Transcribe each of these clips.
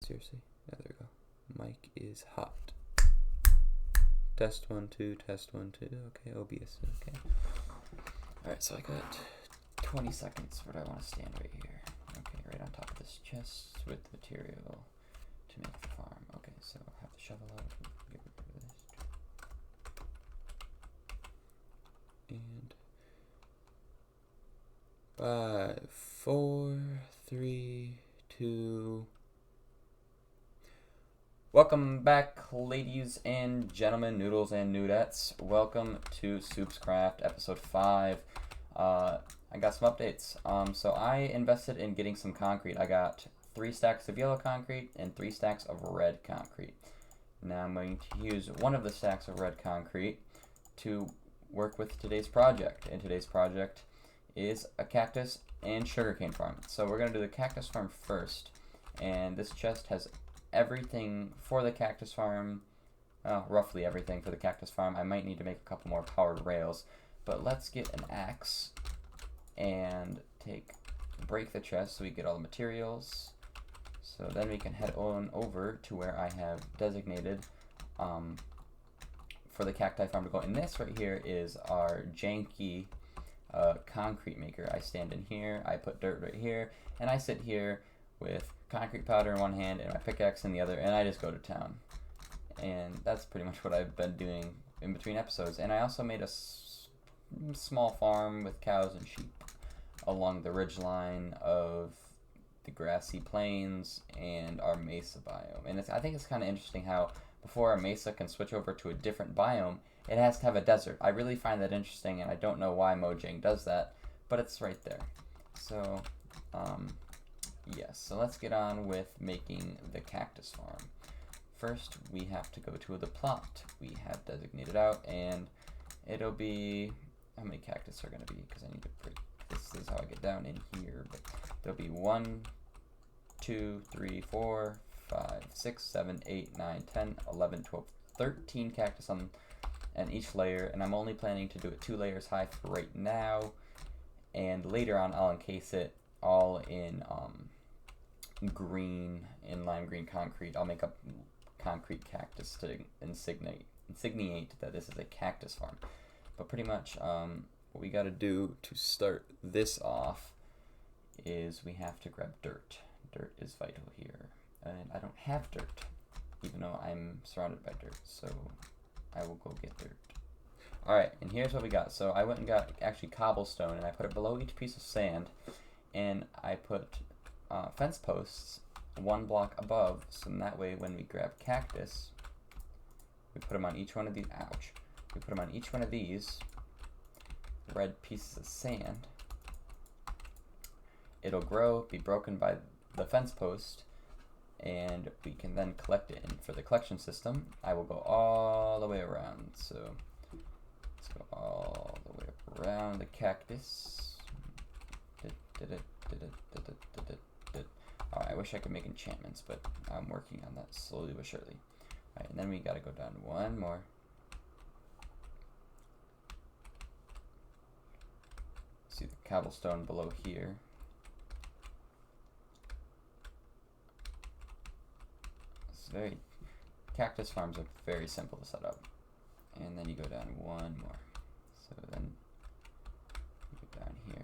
Seriously? Yeah, there we go. Mic is hot. Test 1 2, test 1 2. Okay, OBS. Okay. Alright, so I got 20 seconds. Where do I want to stand right here? Okay, right on top of this chest with the material to make the farm. Okay, so I have the shovel out. Get rid of this. And 5, 4, 3, 2. Welcome back, ladies and gentlemen, noodles and nudettes. Welcome to Soupz Craft, episode 5. I got some updates. So I invested in getting some concrete. I got 3 stacks of yellow concrete and 3 stacks of red concrete. Now I'm going to use one of the stacks of red concrete to work with today's project. And today's project is a cactus and sugarcane farm. So we're going to do the cactus farm first. And this chest has everything for the cactus farm, roughly everything for the cactus farm. I might need to make a couple more powered rails, but let's get an axe and break the chest so we get all the materials. So then we can head on over to where I have designated for the cacti farm to go. And this right here is our janky concrete maker. I stand in here, I put dirt right here, and I sit here with concrete powder in one hand and my pickaxe in the other, and I just go to town. And that's pretty much what I've been doing in between episodes. And I also made a small farm with cows and sheep along the ridgeline of the grassy plains and our mesa biome. And I think it's kind of interesting how before a mesa can switch over to a different biome, it has to have a desert. I really find that interesting, and I don't know why Mojang does that, but it's right there. So, yes, so let's get on with making the cactus farm. First, we have to go to the plot we have designated out, and it'll be, how many cactus are going to be, because I need to break, this is how I get down in here, but there'll be 1, 2, 3, 4, 5, 6, 7, 8, 9, 10, 11, 12, 13 cactus on each layer, and I'm only planning to do it 2 layers high for right now, and later on I'll encase it all in lime green concrete. I'll make a concrete cactus to insigniate that this is a cactus farm. But pretty much what we got to do to start this off is we have to grab dirt. Dirt is vital here, and I don't have dirt, even though I'm surrounded by dirt, so I will go get dirt. Alright, and here's what we got. So I went and got actually cobblestone, and I put it below each piece of sand, and I put fence posts 1 block above, so that way when we grab cactus, we put them on each one of these, ouch, we put them on each one of these red pieces of sand. It'll grow, be broken by the fence post, and we can then collect it. And for the collection system, I will go all the way around. So let's go all the way around the cactus. I wish I could make enchantments, but I'm working on that slowly but surely. Alright, and then we gotta go down 1 more. See the cobblestone below here. Cactus farms are very simple to set up. And then you go down 1 more. So then you go down here.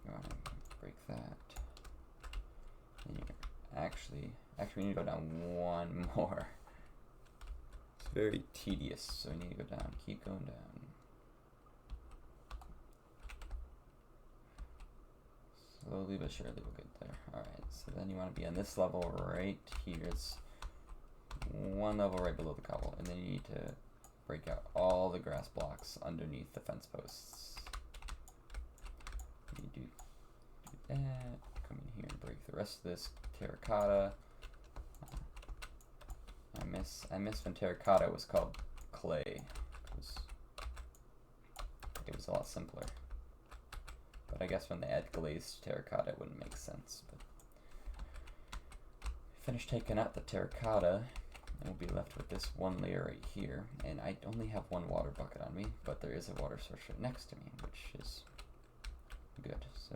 Go on and break that. And you actually we need to go down 1 more. It's very tedious, so we need to go down, keep going down. Slowly but surely we'll get there. Alright, so then you want to be on this level right here. It's 1 level right below the cobble, and then you need to break out all the grass blocks underneath the fence posts. You do that, come in here and break the rest of this terracotta. I miss when terracotta was called clay, because it was a lot simpler. But I guess when they add glazed terracotta, it wouldn't make sense. But finish taking out the terracotta, And we'll be left with this one layer right here. And I only have one water bucket on me, but there is a water source right next to me, which is good. So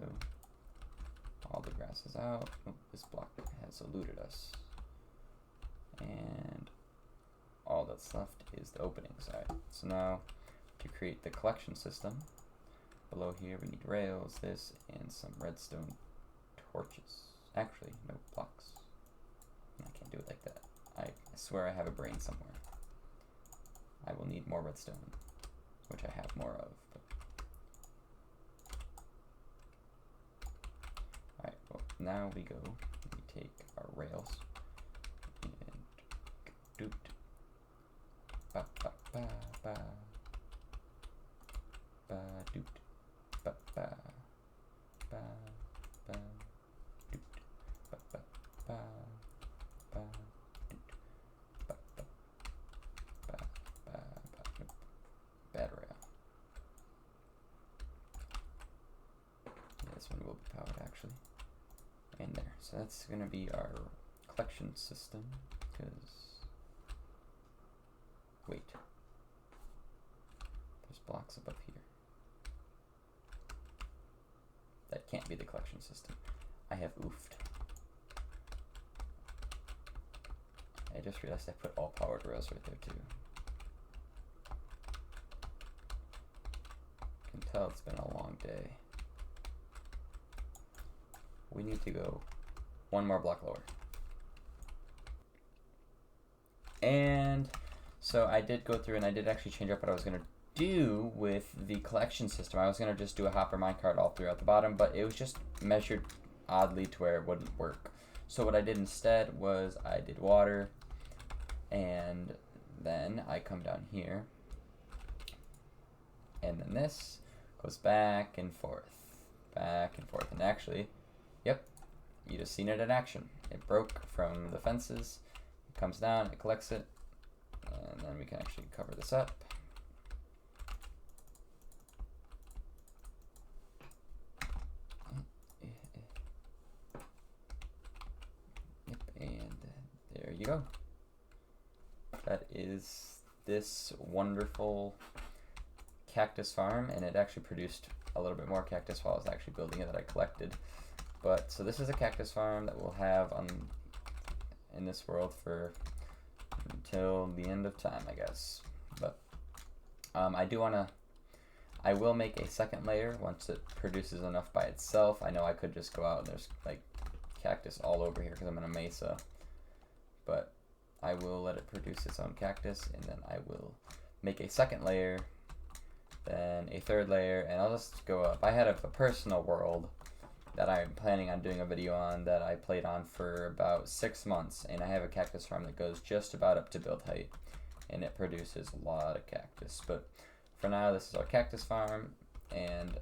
all the grass is out. Oh, this block has eluded us. And all that's left is the opening side. So now to create the collection system, below here we need rails, this, and some redstone torches. Actually, no blocks. I can't do it like that. I swear I have a brain somewhere. I will need more redstone, which I have more of. Alright, well, now we go, we take our rails, and doot, ba ba ba ba, ba doot, ba ba ba ba, doot, ba ba ba ba, doot, ba ba ba ba ba. Bad rail. Yeah, this one will be powered actually. And there. So that's gonna be our collection system. Because wait, there's blocks above here. That can't be the collection system. I have oofed. I just realized I put all powered rails right there too. You can tell it's been a long day. We need to go one more block lower. And so I did go through and I did actually change up what I was going to do with the collection system. I was going to just do a hopper minecart all throughout the bottom, but it was just measured oddly to where it wouldn't work. So what I did instead was I did water, and then I come down here, and then this goes back and forth, and actually, yep, you just seen it in action. It broke from the fences, it comes down, it collects it, and then we can actually cover this up. Yep, and there you go. That is this wonderful cactus farm, and it actually produced a little bit more cactus while I was actually building it that I collected. But so this is a cactus farm that we'll have on in this world for until the end of time, I guess. But I will make a second layer once it produces enough by itself. I know I could just go out and there's like cactus all over here because I'm in a mesa, but I will let it produce its own cactus, and then I will make a second layer, then a third layer, and I'll just go up. I had a personal world that I'm planning on doing a video on that I played on for about 6 months, and I have a cactus farm that goes just about up to build height, and it produces a lot of cactus. But for now, this is our cactus farm, and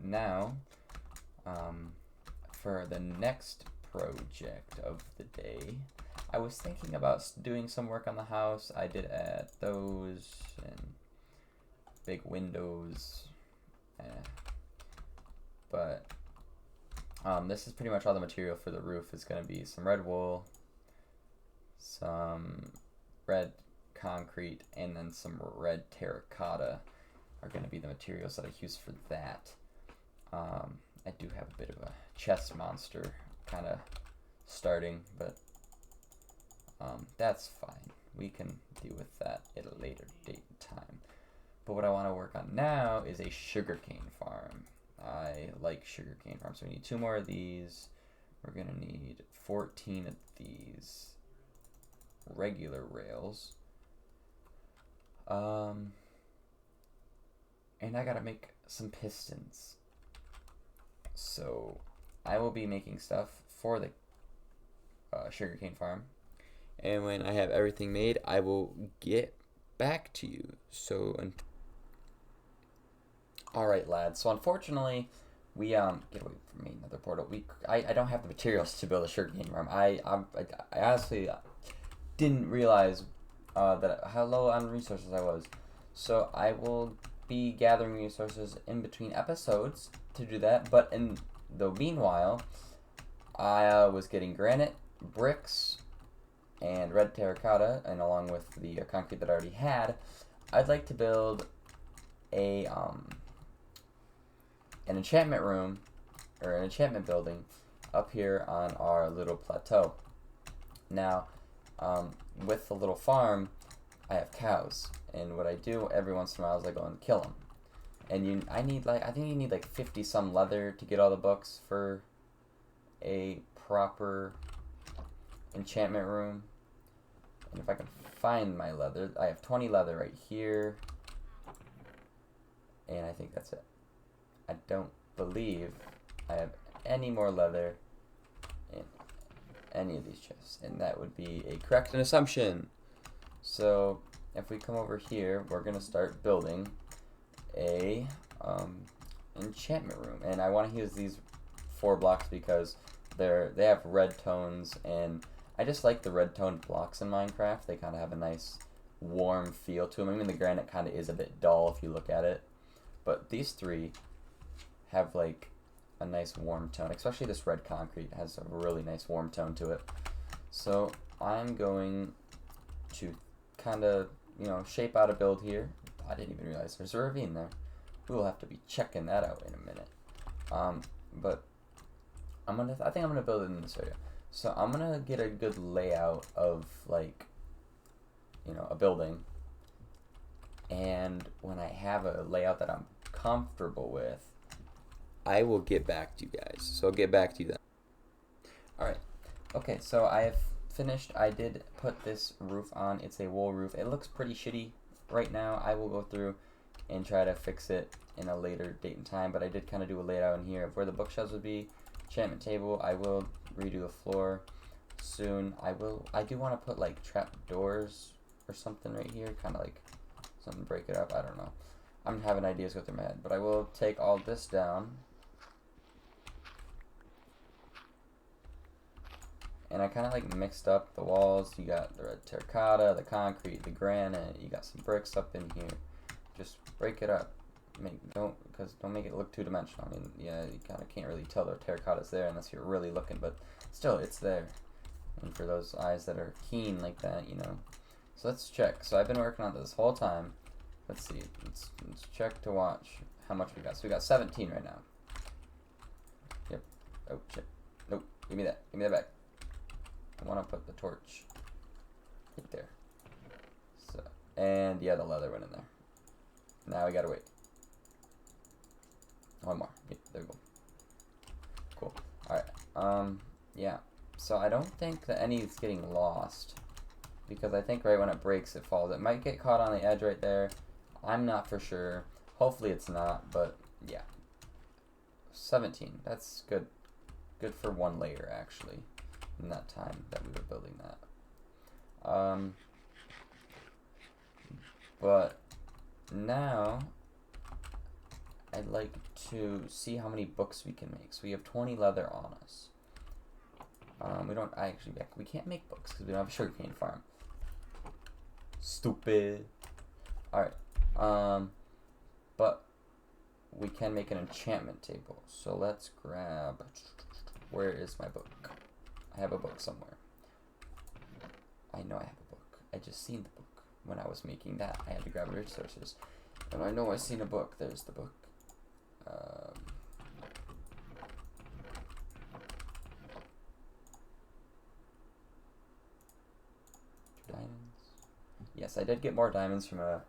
now for the next project of the day, I was thinking about doing some work on the house. I did add those and big windows, but this is pretty much all the material for the roof. It's going to be some red wool, some red concrete, and then some red terracotta are going to be the materials that I use for that. I do have a bit of a chest monster kind of starting, but that's fine. We can deal with that at a later date and time. But what I want to work on now is a sugarcane farm. I like sugarcane farms. So we need 2 more of these. We're going to need 14 of these regular rails. And I got to make some pistons. So I will be making stuff for the sugarcane farm. And when I have everything made, I will get back to you. So, alright lads, so unfortunately, we, get away from me, another portal. I don't have the materials to build a sugarcane farm. I honestly didn't realize how low on resources I was. So I will be gathering resources in between episodes to do that. But in the meanwhile, I was getting granite, bricks, and red terracotta, and along with the concrete that I already had, I'd like to build a an enchantment room, or an enchantment building, up here on our little plateau. Now, with the little farm, I have cows, and what I do every once in a while is I go and kill them. And I think you need like 50 some leather to get all the books for a proper enchantment room. And if I can find my leather, I have 20 leather right here, and I think that's it. I don't believe I have any more leather in any of these chests, and that would be a correct assumption. So if we come over here, we're gonna start building a enchantment room, and I want to use these 4 blocks because they have red tones, and I just like the red toned blocks in Minecraft. They kind of have a nice warm feel to them. I mean, the granite kind of is a bit dull if you look at it, but these 3 have like a nice warm tone, especially this red concrete has a really nice warm tone to it. So I'm going to kind of, shape out a build here. I didn't even realize there's a ravine there. We'll have to be checking that out in a minute. But I think I'm gonna build it in this area. So I'm gonna get a good layout of like, a building. And when I have a layout that I'm comfortable with, I will get back to you guys. So I'll get back to you then. Alright. Okay, so I have finished. I did put this roof on. It's a wool roof. It looks pretty shitty right now. I will go through and try to fix it in a later date and time, but I did kind of do a layout in here of where the bookshelves would be. Enchantment table. I will redo the floor soon. I do want to put like trap doors or something right here, kind of like something to break it up. I don't know. I'm having ideas go through my head, but I will take all this down. And I kind of like mixed up the walls. You got the red terracotta, the concrete, the granite. You got some bricks up in here. Just break it up. Don't make it look two-dimensional. I mean, yeah, you kind of can't really tell the terracotta's there unless you're really looking, but still, it's there. And for those eyes that are keen like that, So let's check. So I've been working on this whole time. Let's see. Let's check to watch how much we got. So we got 17 right now. Yep. Oh shit. Nope. Give me that. Give me that back. I want to put the torch right there. So, and yeah, the leather went in there. Now we gotta wait. One more. Yep, there we go. Cool. Alright. Yeah. So I don't think that any is getting lost, because I think right when it breaks it falls. It might get caught on the edge right there. I'm not for sure. Hopefully it's not, but yeah. 17. That's good. Good for 1 layer actually. In that time that we were building that. But now I'd like to see how many books we can make. So we have 20 leather on us. We can't make books because we don't have a sugarcane farm. Stupid. Alright. But we can make an enchantment table. So let's grab, where is my book? I have a book somewhere. I know I have a book. I just seen the book. When I was making that, I had to grab resources. And I know I seen a book. There's the book. Diamonds. Yes, I did get more diamonds from a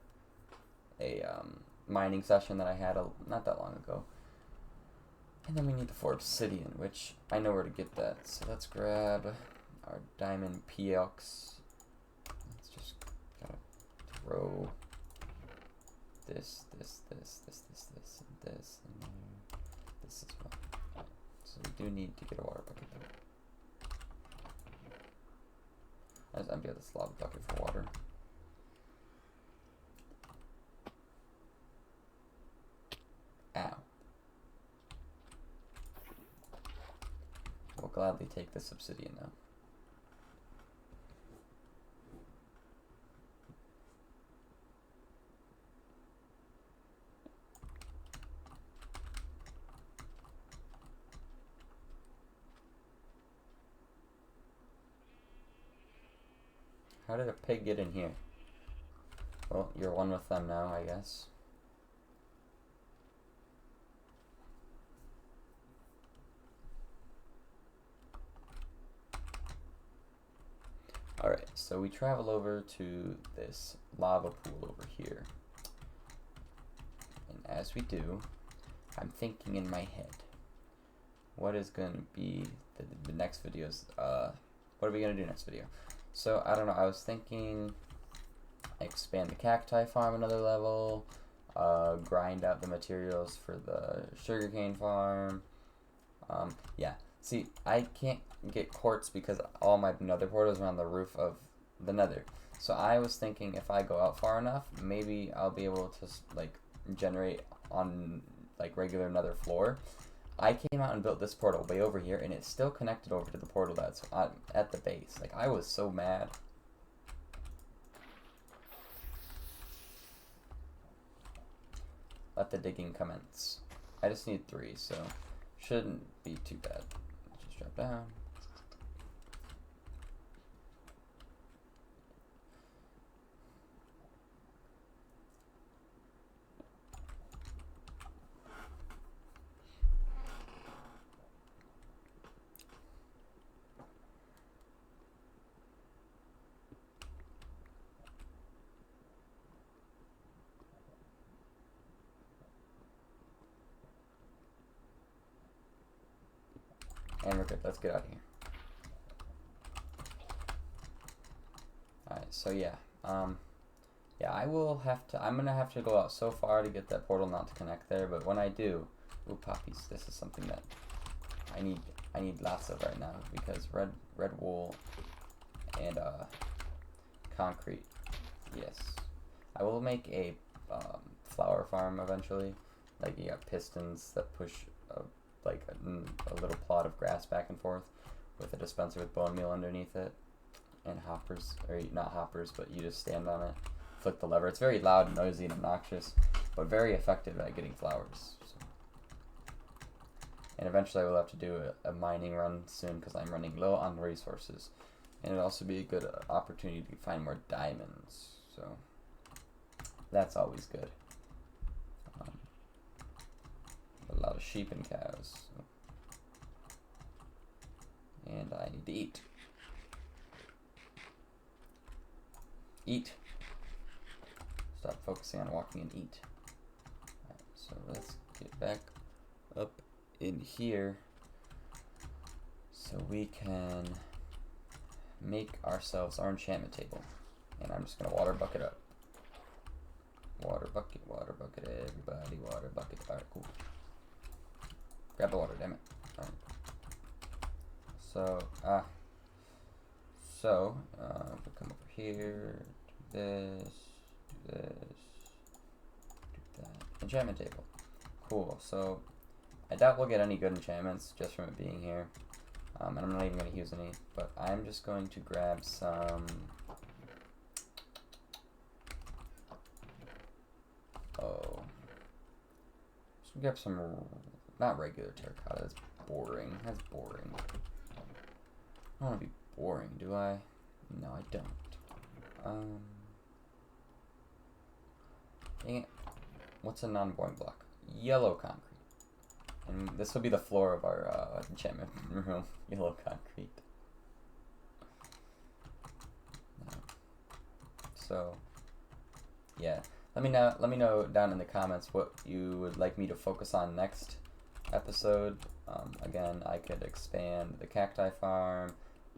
mining session that I had not that long ago. And then we need the 4 obsidian, which I know where to get that. So let's grab our diamond piox. Let's just gotta throw this, and this in there. This as well. Right. So we do need to get a water bucket though. I just empty out this lava bucket for water. Ow. We'll gladly take this obsidian now. How did a pig get in here? Well, you're one with them now, I guess. Alright, so we travel over to this lava pool over here. And as we do, I'm thinking in my head, what is going to be the next videos? What are we going to do next video? So, I don't know, I was thinking expand the cacti farm another level, grind out the materials for the sugarcane farm. Yeah, see, I can't get quartz because all my nether portals are on the roof of the nether. So I was thinking if I go out far enough, maybe I'll be able to like generate on like regular nether floor. I came out and built this portal way over here, and it's still connected over to the portal that's at the base. Like, I was so mad. Let the digging commence. I just need 3, so shouldn't be too bad. Just drop down. And we're good. Let's get out of here. Alright, so yeah. Yeah, I'm gonna have to go out so far to get that portal not to connect there, but when I do, ooh, poppies, this is something that I need lots of right now, because red wool and concrete. Yes. I will make a flower farm eventually. Like, you got pistons that push like a little plot of grass back and forth with a dispenser with bone meal underneath it, and hoppers, or not hoppers, but you just stand on it, flick the lever. It's very loud and noisy and obnoxious, but very effective at getting flowers. So. And eventually I will have to do a mining run soon because I'm running low on resources, and it'll also be a good opportunity to find more diamonds, so that's always good. A lot of sheep and cows. And I need to eat. Eat. Stop focusing on walking and eat. Alright, so let's get back up in here so we can make ourselves our enchantment table. And I'm just going to water bucket up. Water bucket, everybody, water bucket. Alright, cool. Grab the water, damn it. Alright. So, we'll come over here, do this, do that. Enchantment table. Cool, so I doubt we'll get any good enchantments just from it being here. And I'm not even going to use any, but I'm just going to grab some... Just grab some... Not regular terracotta, that's boring. That's boring. I don't want to be boring, do I? No, I don't. Dang it. What's a non-boring block? Yellow concrete. And this will be the floor of our enchantment room. Yellow concrete. So, yeah. Let me know down in the comments what you would like me to focus on next episode. Again, I could expand the cacti farm,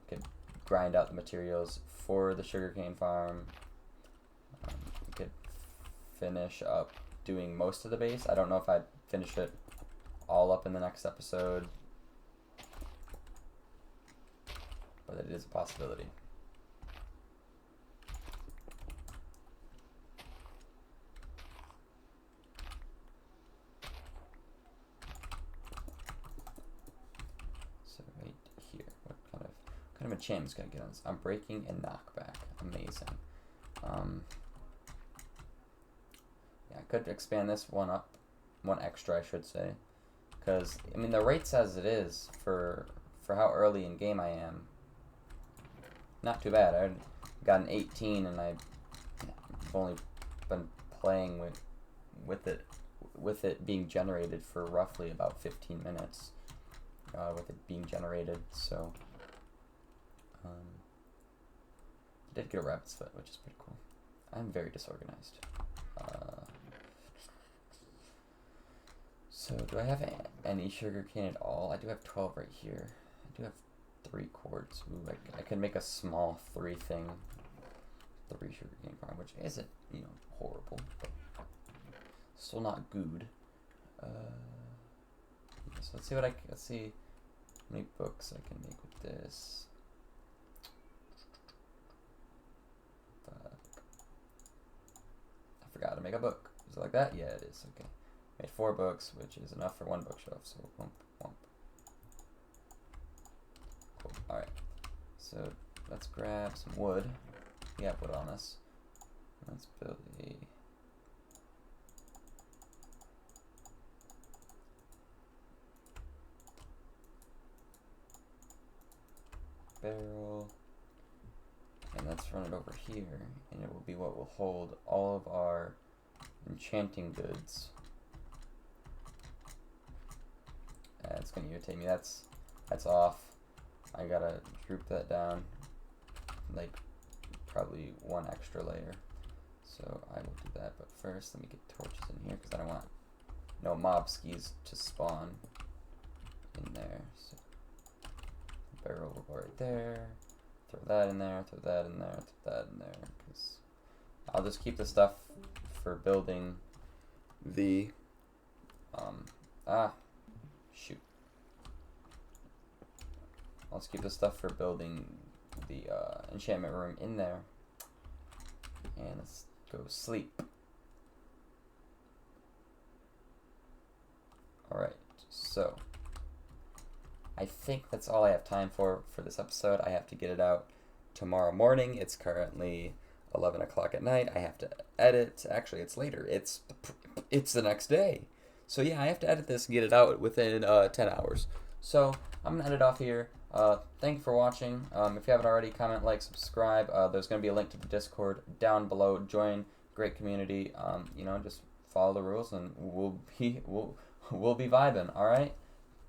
could grind out the materials for the sugarcane farm, could finish up doing most of the base. I don't know if I'd finish it all up in the next episode, but it is a possibility. What kind of enchantment's gonna get on this? Unbreaking and knockback. Amazing. Yeah, I could expand this one up, one extra, I should say, because I mean the rates as it is for how early in game I am, not too bad. got an 18, and I've only been playing with it being generated for roughly about 15 minutes. With it being generated, so I did get a rabbit's foot, which is pretty cool. I'm very disorganized. So do I have any sugar cane at all? I do have 12 right here. I do have 3 quarts. Ooh, I could make a small 3 thing. 3 sugar cane farm, which isn't, you know, horrible, but still not good. So let's see how many books I can make with this. I forgot to make a book. Is it like that? Yeah, it is. Okay. Made 4 books, which is enough for 1 bookshelf. So wump, wump. Cool. All right. So let's grab some wood. We have wood on us. Let's build a barrel, and let's run it over here, and it will be what will hold all of our enchanting goods. It's gonna irritate me. That's off. I gotta droop that down, like probably 1 extra layer. So I will do that. But first, let me get torches in here because I don't want no mobskis to spawn in there. So barrel will go right there. Throw that in there. Throw that in there. Throw that in there. Because I'll just keep the stuff for building the shoot. I'll just keep the stuff for building the enchantment room in there. And let's go sleep. Alright, so I think that's all I have time for this episode. I have to get it out tomorrow morning. It's currently 11 o'clock at night. I have to edit. Actually, it's later. It's the next day. So yeah, I have to edit this and get it out within 10 hours. So I'm going to edit off here. Thank you for watching. If you haven't already, comment, like, subscribe. There's going to be a link to the Discord down below. Join. Great community. You know, just follow the rules and we'll be vibing. All right.